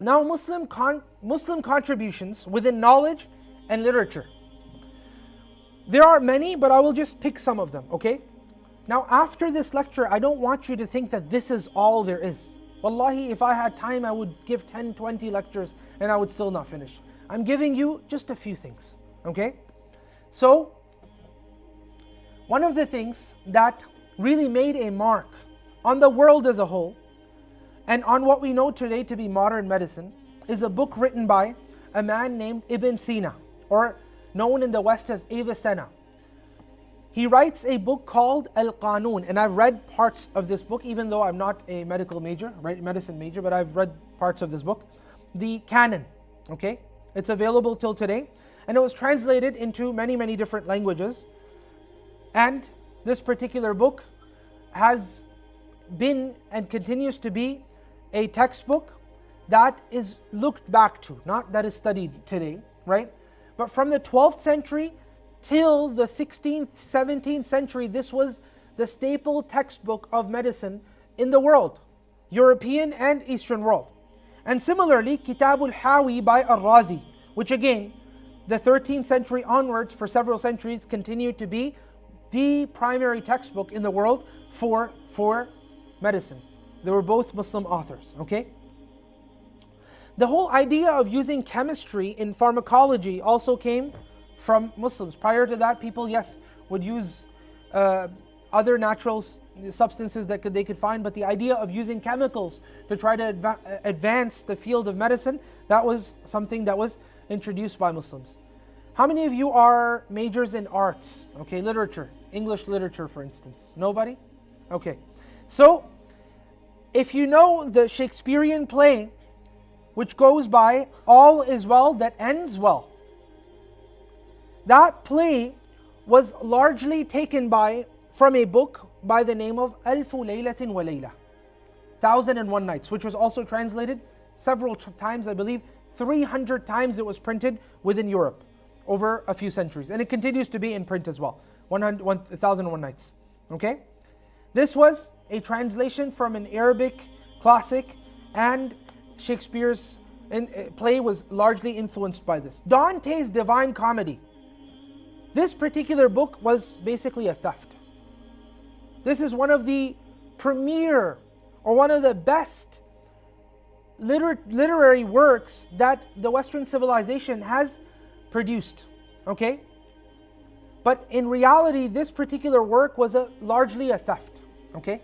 Now, Muslim contributions within knowledge and literature. There are many, but I will just pick some of them, okay? Now, after this lecture, I don't want you to think that this is all there is. Wallahi, if I had time, I would give 10, 20 lectures and I would still not finish. I'm giving you just a few things, okay? So, one of the things that really made a mark on the world as a whole and on what we know today to be modern medicine is a book written by a man named Ibn Sina, or known in the West as Avicenna. He writes a book called Al-Qanun, and I've read parts of this book, even though I'm not a medical major, right, medicine major, but I've read parts of this book. The Canon, okay? It's available till today, and it was translated into many, many different languages. And this particular book has been and continues to be a textbook that is looked back to, not that is studied today, right? But from the 12th century till the 16th, 17th century, this was the staple textbook of medicine in the world, European and Eastern world. And similarly, Kitab al-Hawi by Al-Razi, which again, the 13th century onwards for several centuries continued to be the primary textbook in the world for medicine. They were both Muslim authors, okay? The whole idea of using chemistry in pharmacology also came from Muslims. Prior to that, people, yes, would use other natural substances that they could find, but the idea of using chemicals to try to advance the field of medicine, that was something that was introduced by Muslims. How many of you are majors in arts? Okay, literature, English literature for instance. Nobody? Okay. So, if you know the Shakespearean play, which goes by All is Well that Ends Well, that play was largely taken from a book by the name of Alfu Laylatin wa Layla, 1001 Nights, which was also translated several times. I believe 300 times it was printed within Europe over a few centuries, and it continues to be in print as well. 1001 Nights. Okay, this was a translation from an Arabic classic, and Shakespeare's play was largely influenced by this. Dante's Divine Comedy. This particular book was basically a theft. This is one of the premier or one of the best literary works that the Western civilization has produced. Okay? But in reality, this particular work was largely a theft. Okay?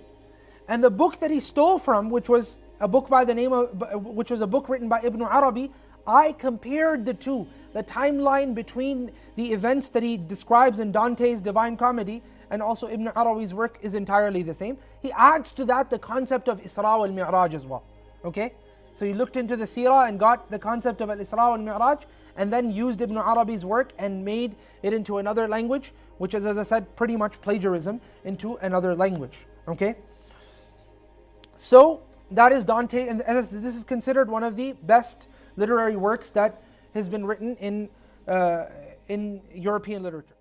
And the book that he stole from, which was a book written by Ibn Arabi, I compared the two. The timeline between the events that he describes in Dante's Divine Comedy and also Ibn Arabi's work is entirely the same. He adds to that the concept of Isra wal Mi'raj as well. Okay? So he looked into the seerah and got the concept of Al-Isra wal Mi'raj, and then used Ibn Arabi's work and made it into another language, which is, as I said, pretty much plagiarism into another language. Okay? So that is Dante, and this is considered one of the best literary works that has been written in European literature.